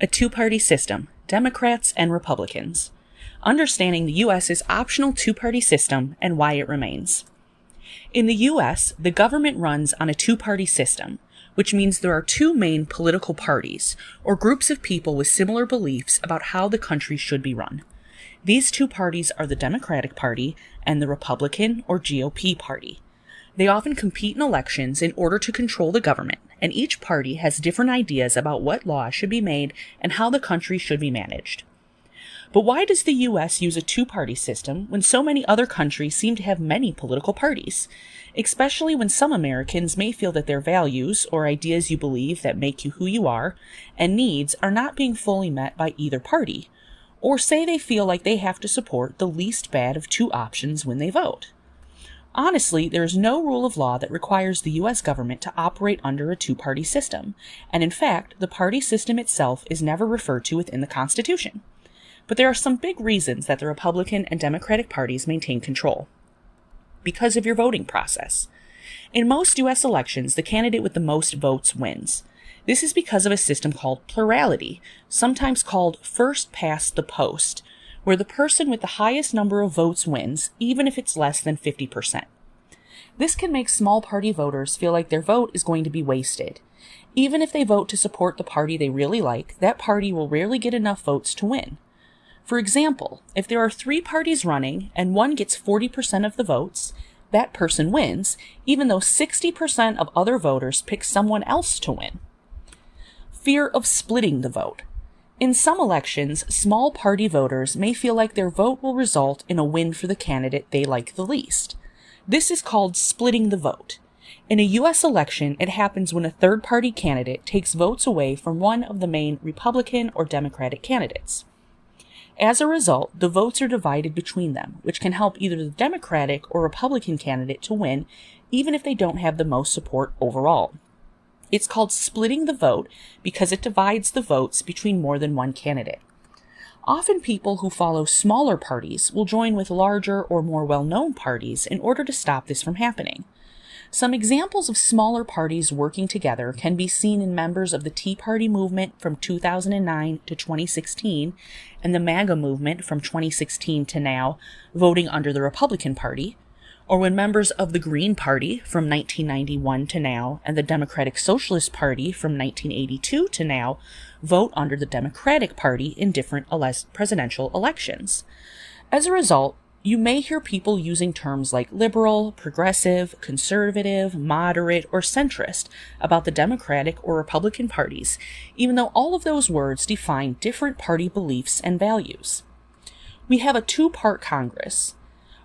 A two-party system, Democrats and Republicans. Understanding the U.S.'s optional two-party system and why it remains. In the U.S., the government runs on a two-party system, which means there are two main political parties, or groups of people with similar beliefs about how the country should be run. These two parties are the Democratic Party and the Republican or GOP Party. They often compete in elections in order to control the government, and each party has different ideas about what laws should be made and how the country should be managed. But why does the U.S. use a two-party system when so many other countries seem to have many political parties? Especially when some Americans may feel that their values, or ideas you believe that make you who you are, and needs are not being fully met by either party, or say they feel like they have to support the least bad of two options when they vote. Honestly, there is no rule of law that requires the U.S. government to operate under a two-party system, and in fact, the party system itself is never referred to within the Constitution. But there are some big reasons that the Republican and Democratic parties maintain control. Because of your voting process. In most U.S. elections, the candidate with the most votes wins. This is because of a system called plurality, sometimes called first past the post, where the person with the highest number of votes wins, even if it's less than 50%. This can make small party voters feel like their vote is going to be wasted. Even if they vote to support the party they really like, that party will rarely get enough votes to win. For example, if there are three parties running and one gets 40% of the votes, that person wins, even though 60% of other voters pick someone else to win. Fear of splitting the vote. In some elections, small party voters may feel like their vote will result in a win for the candidate they like the least. This is called splitting the vote. In a U.S. election, it happens when a third-party candidate takes votes away from one of the main Republican or Democratic candidates. As a result, the votes are divided between them, which can help either the Democratic or Republican candidate to win, even if they don't have the most support overall. It's called splitting the vote because it divides the votes between more than one candidate. Often people who follow smaller parties will join with larger or more well-known parties in order to stop this from happening. Some examples of smaller parties working together can be seen in members of the Tea Party movement from 2009 to 2016 and the MAGA movement from 2016 to now voting under the Republican Party, or when members of the Green Party from 1991 to now and the Democratic Socialist Party from 1982 to now vote under the Democratic Party in different presidential elections. As a result, you may hear people using terms like liberal, progressive, conservative, moderate, or centrist about the Democratic or Republican parties, even though all of those words define different party beliefs and values. We have a two-part Congress.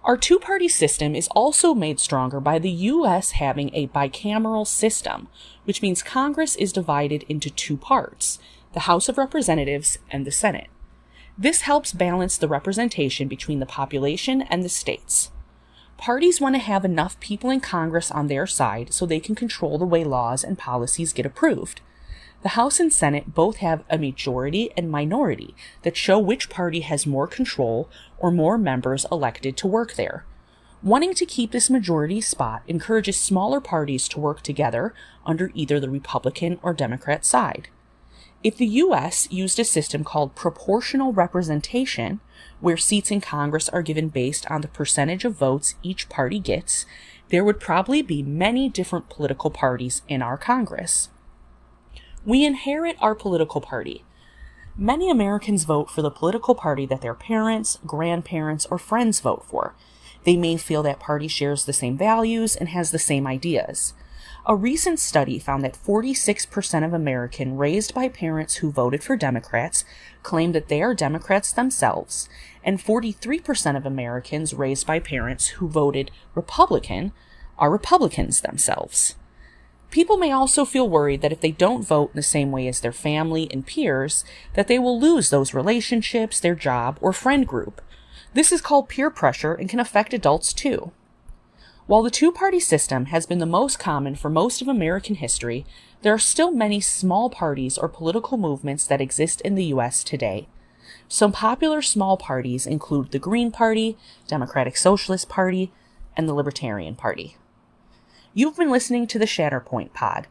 Our two-party system is also made stronger by the U.S. having a bicameral system, which means Congress is divided into two parts, the House of Representatives and the Senate. This helps balance the representation between the population and the states. Parties want to have enough people in Congress on their side so they can control the way laws and policies get approved. The House and Senate both have a majority and minority that show which party has more control or more members elected to work there. Wanting to keep this majority spot encourages smaller parties to work together under either the Republican or Democrat side. If the U.S. used a system called proportional representation, where seats in Congress are given based on the percentage of votes each party gets, there would probably be many different political parties in our Congress. We inherit our political party. Many Americans vote for the political party that their parents, grandparents, or friends vote for. They may feel that party shares the same values and has the same ideas. A recent study found that 46% of Americans raised by parents who voted for Democrats claim that they are Democrats themselves, and 43% of Americans raised by parents who voted Republican are Republicans themselves. People may also feel worried that if they don't vote in the same way as their family and peers, that they will lose those relationships, their job, or friend group. This is called peer pressure and can affect adults too. While the two-party system has been the most common for most of American history, there are still many small parties or political movements that exist in the U.S. today. Some popular small parties include the Green Party, Democratic Socialist Party, and the Libertarian Party. You've been listening to the Shatterpoint Pod.